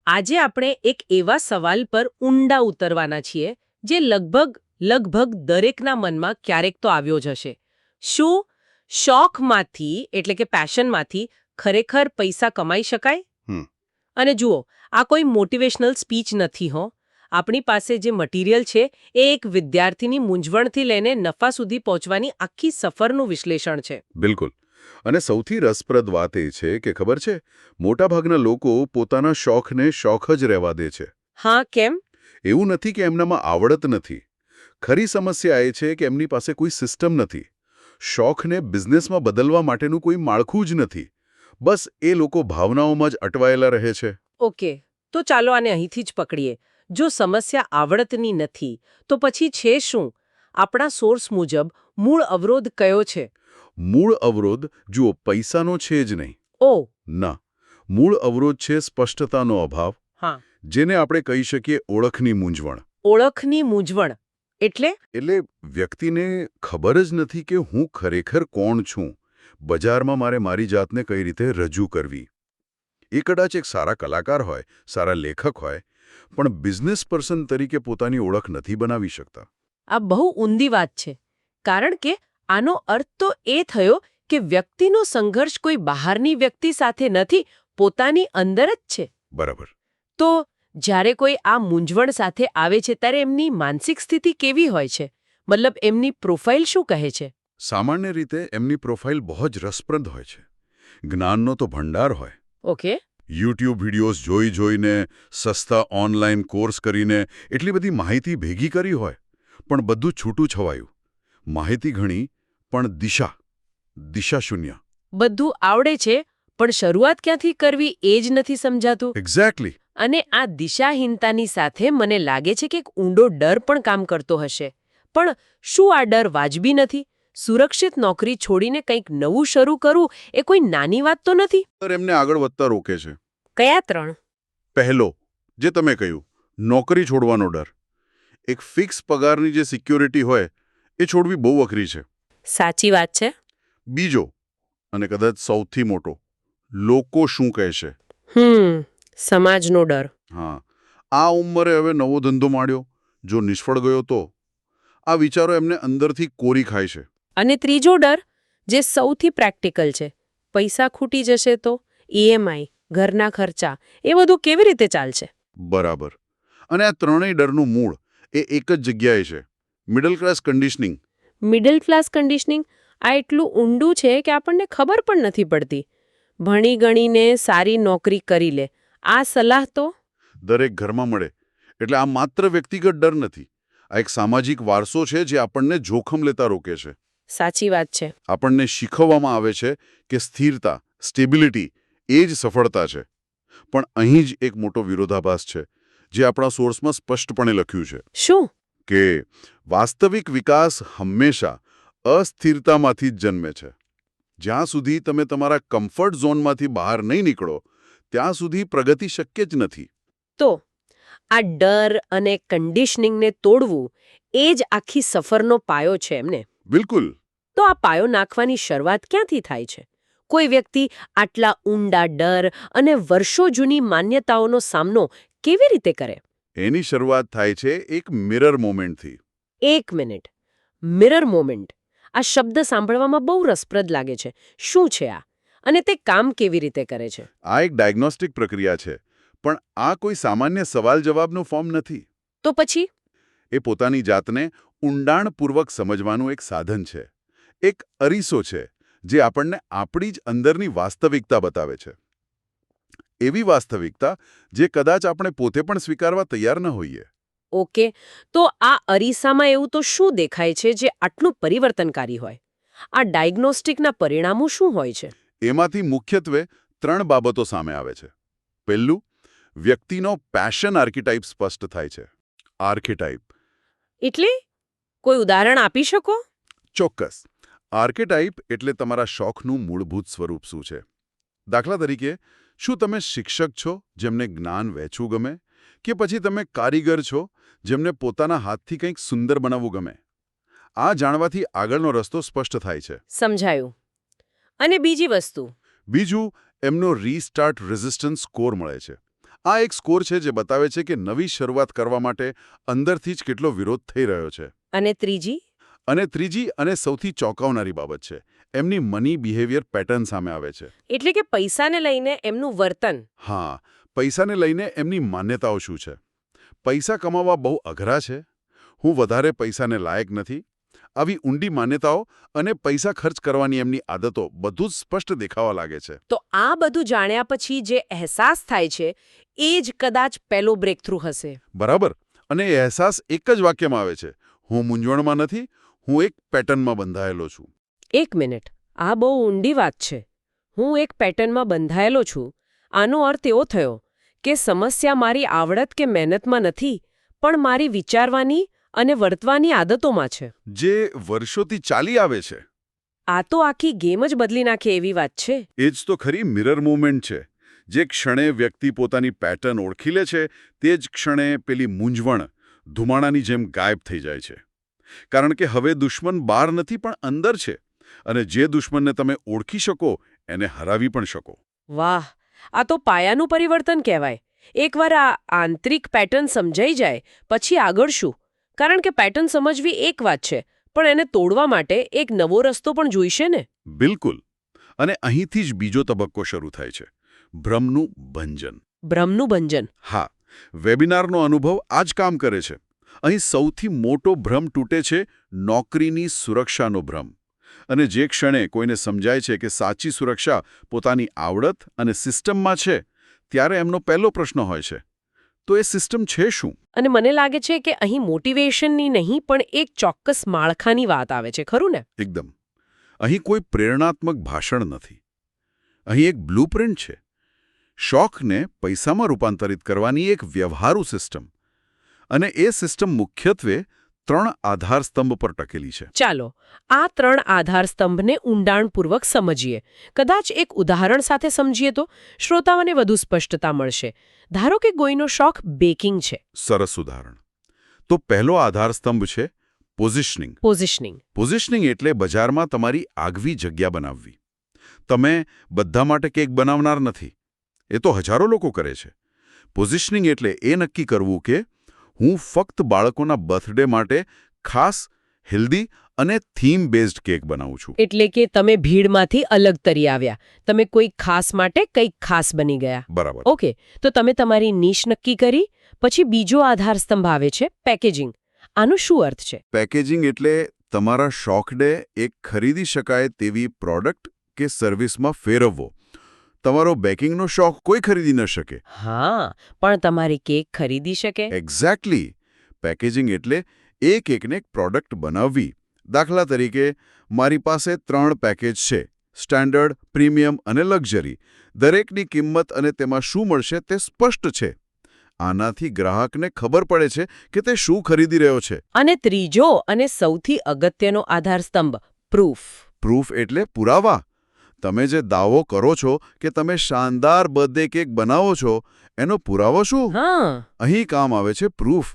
આજે આપણે એક એવા સવાલ પર ઊંડા ઉતરવાના છીએ જે લગભગ દરેકના મનમાં ક્યારેક તો આવ્યો જ હશે. શું શોખમાંથી એટલે કે પેશનમાંથી ખરેખર પૈસા કમાઈ શકાય? અને જુઓ, આ કોઈ મોટિવેશનલ સ્પીચ નથી હો. આપણી પાસે જે મટીરિયલ છે એ એક વિદ્યાર્થીની મૂંઝવણથી લઈને નફા સુધી પહોંચવાની આખી સફરનું વિશ્લેષણ છે. બિલકુલ. અને સૌથી રસપ્રદ વાત એ છે કે ખબર છે, મોટાભાગના લોકો પોતાના શોખને શોખ જ રહેવા દે છે. હા, કેમ? એવું નથી કે એમનામાં આવડત નથી. ખરી સમસ્યા એ છે કે એમની પાસે કોઈ સિસ્ટમ નથી. શોખને બિઝનેસમાં બદલવા માટેનું કોઈ માળખું જ નથી. બસ એ લોકો ભાવનાઓમાં જ અટવાયેલા રહે છે. ઓકે, તો ચાલો આને અહીંથી જ પકડીએ. જો સમસ્યા આવડતની નથી, તો પછી છે શું? આપણા સોર્સ મુજબ મૂળ અવરોધ કયો છે? મૂળ અવરોધ જુઓ પૈસાનો છે જ નહીં. ઓહ, ના, મૂળ અવરોધ છે સ્પષ્ટતાનો અભાવ, હા. જેને આપણે કહી શકીએ ઓળખની મૂંઝવણ. ઓળખની મૂંઝવણ એટલે? એટલે વ્યક્તિને ખબર જ નથી કે હું ખરેખર કોણ છું. બજારમાં મારે મારી જાતને કઈ રીતે રજૂ કરવી. એ કદાચ એક સારા કલાકાર હોય, સારા લેખક હોય, પણ બિઝનેસ પર્સન તરીકે પોતાની ઓળખ નથી બનાવી શકતા. આ બહુ ઊંધી વાત છે. કારણ કે આનો અર્થ તો એ થયો કે વ્યક્તિનો સંઘર્ષ કોઈ બહારની વ્યક્તિ સાથે નથી, પોતાની અંદર જ છે. બરાબર. તો જ્યારે કોઈ આ મૂંઝવણ સાથે આવે છે ત્યારે એમની માનસિક સ્થિતિ કેવી હોય છે? મતલબ એમની પ્રોફાઇલ શું કહે છે? સામાન્ય રીતે એમની પ્રોફાઇલ બહુ જ રસપ્રદ હોય છે. જ્ઞાનનો તો ભંડાર હોય. ઓકે. યુટ્યુબ વિડીયોઝ જોઈને, સસ્તા ઓનલાઈન કોર્સ કરીને એટલી બધી માહિતી ભેગી કરી હોય, પણ બધું છૂટું છવાયું. માહિતી ઘણી, પણ દિશા શૂન્ય. બધું આવડે છે, પણ શરૂઆત ક્યાંથી કરવી એ જ નથી સમજાતું. એક્ઝેક્ટલી. અને આ દિશાહીનતાની સાથે મને લાગે છે કે એક ઊંડો ડર પણ કામ કરતો હશે. પણ શું આ ડર વાજબી નથી? સુરક્ષિત નોકરી છોડીને કંઈક નવું શરૂ કરવું એ કોઈ નાની વાત તો નથી. એમને આગળ વધતા રોકે છે. કયા ત્રણ? પહેલો, જે તમે કહ્યું, નોકરી છોડવાનો ડર. એક ફિક્સ પગારની જે સિક્યોરિટી હોય એ છોડવી બહુ અઘરી છે. સાચી વાત છે. બીજો, અને કદાચ સૌથી મોટો, લોકો શું કહેશે. સમાજનો ડર. હા, આ ઉંમરે હવે નવો ધંધો માંડ્યો, જો નિષ્ફળ ગયો તો. આ વિચારો એમને અંદરથી કોરી ખાય છે. અને ત્રીજો ડર, જે સૌથી પ્રેક્ટિકલ છે, પૈસા ખૂટી જશે તો? ઈએમઆઈ, ઘરના ખર્ચા, એ બધું કેવી રીતે ચાલશે? બરાબર. અને આ ત્રણેય ડરનું મૂળ એ એક જ જગ્યાએ છે, middle class conditioning. Middle class conditioning? આ એટલું ઊંડું છે કે આપણને ખબર પણ નથી પડતી. ભણી ગણીને સારી નોકરી કરી લે, આ સલાહ તો દરેક ઘરમાં મળે. એટલે આ માત્ર વ્યક્તિગત ડર નથી, આ એક સામાજિક વારસો છે જે આપણને જોખમ લેતા રોકે છે. સાચી વાત છે. આપણને શીખવવામાં આવે છે કે સ્થિરતા, સ્ટેબિલિટી એ જ સફળતા છે. પણ અહીં જ એક મોટો વિરોધાભાસ છે, જે આપણા સોર્સમાં સ્પષ્ટપણે લખ્યું છે. શું? કે વાસ્તવિક વિકાસ હંમેશા અસ્થિરતામાંથી જ જન્મે છે. જ્યાં સુધી તમે તમારા કમ્ફર્ટ ઝોનમાંથી બહાર નહીં નીકળો, ત્યાં સુધી પ્રગતિ શક્ય જ નથી. તો આ ડર અને કન્ડિશનિંગને તોડવું એ જ આખી સફરનો પાયો છે એમને. બિલકુલ. તો આ પાયો નાખવાની શરૂઆત ક્યાંથી થાય છે? કોઈ વ્યક્તિ આટલા ઊંડા ડર અને વર્ષો જૂની માન્યતાઓનો સામનો કેવી રીતે કરે? એની શરૂઆત થાય છે એક મિરર મોમેન્ટથી. 1 મિનિટ. Mirror moment. આ શબ્દ સાંભળવામાં બહુ રસપ્રદ લાગે છે. શું છે આ? અને તે કામ કેવી રીતે કરે છે? આ એક ડાયગ્નોસ્ટિક પ્રક્રિયા છે, પણ આ કોઈ સામાન્ય સવાલ જવાબનું ફોર્મ નથી. તો પછી? એ પોતાની જાતને ઊંડાણપૂર્વક સમજવાનું એક સાધન છે. એક અરીસો છે, જે આપણને આપણી જ અંદરની વાસ્તવિકતા બતાવે છે. એવી વાસ્તવિકતા જે કદાચ આપણે પોતે પણ સ્વીકારવા તૈયાર ન હોઈએ. ઓકે, તો આ અરીસામાં એવું તો શું દેખાય છે જે આટલું પરિવર્તનકારી હોય? આ ડાયગ્નોસ્ટિકના પરિણામો શું હોય છે? એમાંથી મુખ્યત્વે 3 બાબતો સામે આવે છે. પહેલું, વ્યક્તિનો પેશન આર્કિટાઇપ સ્પષ્ટ થાય છે. આર્કિટાઇપ એટલે કોઈ ઉદાહરણ આપી શકો? ચોક્કસ. આર્કેટાઇપ એટલે તમારા શોખનું મૂળભૂત સ્વરૂપ શું છે. દાખલા તરીકે, શું તમે શિક્ષક છો જેમને જ્ઞાન વહેંચવું ગમે, કે પછી તમે કારીગર છો જેમને પોતાના હાથથી કંઈક સુંદર બનાવવું ગમે? આ જાણવાથી આગળનો રસ્તો સ્પષ્ટ થાય છે. સમજાયું. અને બીજી વસ્તુ? બીજું, એમનો રીસ્ટાર્ટ રેઝિસ્ટન્સ સ્કોર મળે છે. આ એક સ્કોર છે જે બતાવે છે કે નવી શરૂઆત કરવા માટે અંદરથી જ કેટલો વિરોધ થઈ રહ્યો છે. અને ત્રીજી? અને ત્રીજી અને સૌથી ચોંકાવનારી બાબત છે એમની મની બિહેવિયર પેટર્ન સામે આવે છે. એટલે કે પૈસાને લઈને એમનું વર્તન. હા, પૈસાને લઈને એમની માન્યતાઓ શું છે. પૈસા કમાવા બહુ અઘરા છે, હું વધારે પૈસાને લાયક નથી, આવી ઊંડી માન્યતાઓ અને પૈસા ખર્ચ કરવાની એમની આદતો બધું જ સ્પષ્ટ દેખાવા લાગે છે. તો આ બધું જાણ્યા પછી જે અહેસાસ થાય છે એ જ કદાચ પહેલો બ્રેકથ્રુ હશે. બરાબર. અને એ અહેસાસ એક જ વાક્યમાં આવે છે, હું મૂંઝવણમાં નથી, હું એક પેટર્નમાં બંધાયેલો છું. એક મિનિટ, આ બહુ ઊંડી વાત છે. હું એક પેટર્નમાં બંધાયેલો છું. આનો અર્થ એવો થયો કે સમસ્યા મારી આવડત કે મહેનતમાં નથી, પણ મારી વિચારવાની અને વર્તવાની આદતોમાં છે. જે વર્ષોથી ચાલી આવે છે. આ તો આખી ગેમ જ બદલી નાખે એવી વાત છે. એ જ તો ખરી મિરર મૂવમેન્ટ છે. જે ક્ષણે વ્યક્તિ પોતાની પેટર્ન ઓળખી લે છે તે જ ક્ષણે પેલી મૂંઝવણ ધુમાડાની જેમ ગાયબ થઈ જાય છે. કારણ કે હવે દુશ્મન બહાર નથી પણ અંદર છે, અને જે દુશ્મનને તમે ઓળખી શકો એને હરાવી પણ શકો. વાહ, આ તો પાયાનું પરિવર્તન કહેવાય. એકવાર આ આંતરિક પેટર્ન સમજાઈ જાય પછી આગળ શું? કારણ કે પેટર્ન સમજવી એક વાત છે, પણ એને તોડવા માટે એક નવો રસ્તો પણ જોઈશે ને. બિલકુલ. અને અહીંથી જ બીજો તબક્કો શરૂ થાય છે, ભ્રમનું ભંજન. ભ્રમનું ભંજન. હા, વેબિનારનો અનુભવ આ જ કામ કરે છે. અહીં સૌથી મોટો ભ્રમ તૂટે છે નોકરીની સુરક્ષાનો ભ્રમ. અને જે ક્ષણે કોઈને સમજાય છે કે સાચી સુરક્ષા પોતાની આવડત અને સિસ્ટમમાં છે, ત્યારે એમનો પહેલો પ્રશ્ન હોય છે, તો એ સિસ્ટમ છે શું? અને મને લાગે છે કે અહીં મોટિવેશનની નહીં પણ એક ચોક્કસ માળખાની વાત આવે છે, ખરું ને? એકદમ. અહીં કોઈ પ્રેરણાત્મક ભાષણ નથી. અહીં એક બ્લુપ્રિન્ટ છે. શોખને પૈસામાં રૂપાંતરિત કરવાની એક વ્યવહારુ સિસ્ટમ. અને એ સિસ્ટમ મુખ્યત્વે 3 આધારસ્તંભ પર ટકેલી છે. ચાલો આ 3 આધારસ્તંભને ઊંડાણપૂર્વક સમજીએ. કદાચ એક ઉદાહરણ સાથે સમજીએ તો શ્રોતાઓને વધુ સ્પષ્ટતા મળશે. ધારો કે કોઈનો શોખ બેકિંગ છે. સરસ ઉદાહરણ. તો પહેલો આધારસ્તંભ છે પોઝિશનિંગ. પોઝિશનિંગ એટલે બજારમાં તમારી આગવી જગ્યા બનાવવી. તમે બધા માટે કેક બનાવનાર નથી. એ તો હજારો લોકો કરે છે. પોઝિશનિંગ એટલે એ નક્કી કરવું કે હું ફક્ત બાળકોના બર્થડે માટે ખાસ, હેલ્ધી અને થીમ બેઝડ કેક બનાવું છું. એટલે કે તમે ભીડમાંથી અલગ તરી આવ્યા. તમે કોઈ ખાસ માટે કંઈક ખાસ બની ગયા. બરાબર. ઓકે, તો તમે તમારી નીશ નક્કી કરી. પછી બીજો આધારસ્તંભ આવે છે પેકેજિંગ. આનો શું અર્થ છે? પેકેજિંગ એટલે તમારા શોખને એક ખરીદી શકાય તેવી પ્રોડક્ટ કે સર્વિસમાં ફેરવવો. તમારો બેકિંગનો શોખ કોઈ ખરીદી ન શકે. હા, પણ તમારી કેક ખરીદી શકે. એક્ઝેક્ટલી. પેકેજિંગ એટલે એ કેકને એક પ્રોડક્ટ બનાવવી. દાખલા તરીકે, મારી પાસે 3 પેકેજ છે, સ્ટાન્ડર્ડ, પ્રીમિયમ અને લક્ઝરી. દરેકની કિંમત અને તેમાં શું મળશે તે સ્પષ્ટ છે. આનાથી ગ્રાહકને ખબર પડે છે કે તે શું ખરીદી રહ્યો છે. અને ત્રીજો અને સૌથી અગત્યનો આધારસ્તંભ પ્રૂફ. પ્રૂફ એટલે પુરાવા. તમે જે દાવો કરો છો કે તમે શાનદાર બર્થડે કેક બનાવો છો, એનો પુરાવો શું? હા, અહીં કામ આવે છે પ્રૂફ.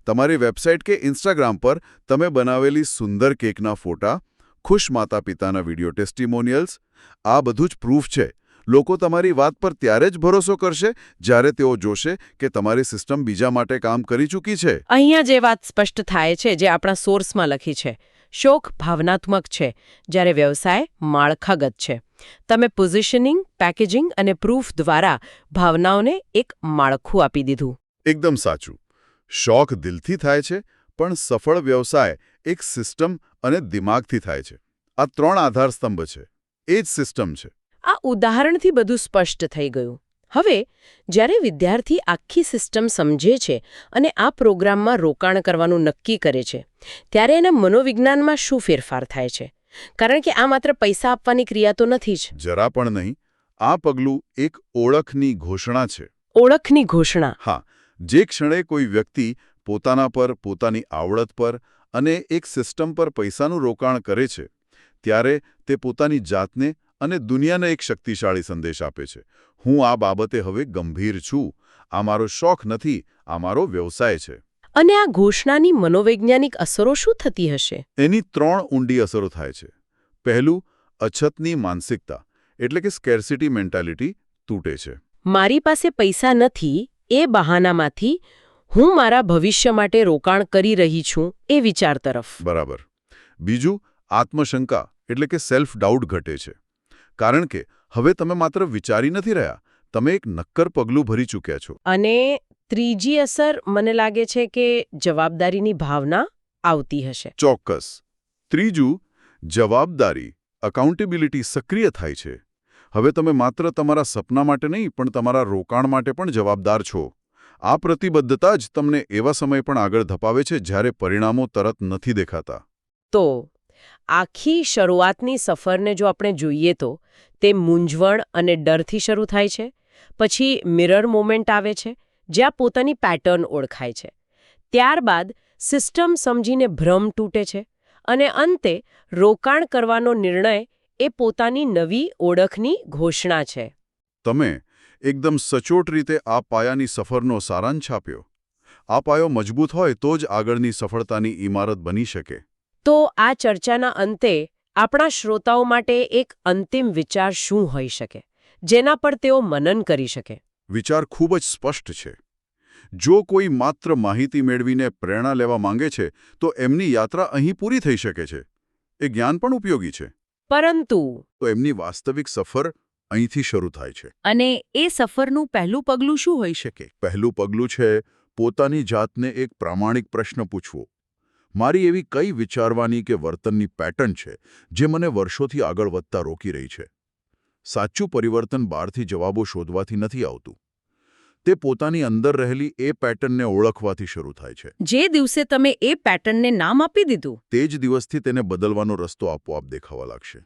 તમારી વેબસાઇટ કે ઇન્સ્ટાગ્રામ પર તમે બનાવેલી સુંદર કેકના ફોટા, ખુશ માતા-પિતાના વિડીયો ટેસ્ટિમોનિયલ્સ, આ બધું જ પ્રૂફ છે. લોકો તમારી વાત પર ત્યારે જ ભરોસો કરશે જ્યારે તેઓ જોશે કે તમારી સિસ્ટમ બીજા માટે કામ કરી ચૂકી છે. અહીંયા જે વાત સ્પષ્ટ થાય છે જે આપણા સોર્સમાં લખી છે. શોખ ભાવનાત્મક છે, જ્યારે વ્યવસાય માળખાગત છે. તમે પોઝિશનિંગ, પેકેજિંગ અને પ્રૂફ દ્વારા ભાવનાઓને એક માળખું આપી દીધું. એકદમ સાચું. શોખ દિલથી થાય છે, પણ સફળ વ્યવસાય એક સિસ્ટમ અને દિમાગથી થાય છે. આ 3 આધારસ્તંભ છે. એ જ સિસ્ટમ છે. આ ઉદાહરણથી બધું સ્પષ્ટ થઈ ગયું. હવે જ્યારે વિદ્યાર્થી આખી સિસ્ટમ સમજે છે અને આ પ્રોગ્રામમાં રોકાણ કરવાનું નક્કી કરે છે, ત્યારે એના મનોવિજ્ઞાનમાં શું ફેરફાર થાય છે? કારણ કે આ માત્ર પૈસા આપવાની ક્રિયા તો નથી જ. જરા પણ નહીં. આ પગલું એક ઓળખની ઘોષણા છે. ઓળખની ઘોષણા. હા, જે ક્ષણે કોઈ વ્યક્તિ પોતાના પર, પોતાની આવડત પર અને એક સિસ્ટમ પર પૈસાનું રોકાણ કરે છે, ત્યારે તે પોતાની જાતને અને દુનિયાને એક શક્તિશાળી સંદેશ આપે છે. હું આ બાબતે હવે ગંભીર છું. આ મારો શોખ નથી, આ મારો વ્યવસાય છે. અને આ ઘોષણાની મનોવૈજ્ઞાનિક અસરો શું થતી હશે? એની 3 ઊંડી અસરો થાય છે. પહેલું, અછતની માનસિકતા એટલે કે સ્કેર્સિટી મેન્ટાલિટી તૂટે છે. મારી પાસે પૈસા નથી એ બહાનામાંથી હું મારા ભવિષ્ય માટે રોકાણ કરી રહી છું એ વિચાર તરફ. બરાબર. બીજું, આત્મશંકા એટલે કે સેલ્ફ ડાઉટ ઘટે છે. કારણ કે હવે તમે માત્ર વિચારી નથી રહ્યા, તમે એક નક્કર પગલું ભરી ચૂક્યા છો. અને ત્રીજી અસર મને લાગે છે કે જવાબદારીની ભાવના આવતી હશે. ચોક્કસ. ત્રીજું, જવાબદારી, અકાઉન્ટેબિલિટી સક્રિય થાય છે. હવે તમે માત્ર તમારા સપના માટે નહીં પણ તમારા રોકાણ માટે પણ જવાબદાર છો. આ પ્રતિબદ્ધતા જ તમને એવા સમય પણ આગળ ધપાવે છે જ્યારે પરિણામો તરત નથી દેખાતા. તો આખી શરૂઆતની સફરને જો આપણે જોઈએ તો તે મૂંઝવણ અને ડરથી શરૂ થાય છે. પછી મિરર મોમેન્ટ આવે છે જ્યાં પોતાની પેટર્ન ઓળખાય છે. ત્યારબાદ સિસ્ટમ સમજીને ભ્રમ તૂટે છે અને અંતે રોકાણ કરવાનો નિર્ણય એ પોતાની નવી ઓળખની ઘોષણા છે. તમે એકદમ સચોટ રીતે આ પાયાની સફરનો સારાંશ આપ્યો. આ પાયો મજબૂત હોય તો જ આગળની સફળતાની ઇમારત બની શકે. તો આ ચર્ચાના અંતે આપણા શ્રોતાઓ માટે એક અંતિમ વિચાર શું હોઈ શકે જેના પર તેઓ મનન કરી શકે? વિચાર ખૂબ જ સ્પષ્ટ છે. જો કોઈ માત્ર માહિતી મેળવીને પ્રેરણા લેવા માંગે છે તો એમની યાત્રા અહીં પૂરી થઈ શકે છે. એ જ્ઞાન પણ ઉપયોગી છે. પરંતુ તો એમની વાસ્તવિક સફર અહીંથી શરૂ થાય છે. અને એ સફરનું પહેલું પગલું શું હોઈ શકે? પહેલું પગલું છે પોતાની જાતને એક પ્રામાણિક પ્રશ્ન પૂછવો. મારી એવી કઈ વિચારવાની કે વર્તનની પેટર્ન છે જે મને વર્ષોથી આગળ વધતા રોકી રહી છે? સાચું પરિવર્તન બહારથી જવાબો શોધવાથી નથી આવતું. તે પોતાની અંદર રહેલી એ પેટર્નને ઓળખવાથી શરૂ થાય છે. જે દિવસે તમે એ પેટર્નને નામ આપી દીધું, તે જ દિવસથી તેને બદલવાનો રસ્તો આપોઆપ દેખાવા લાગશે.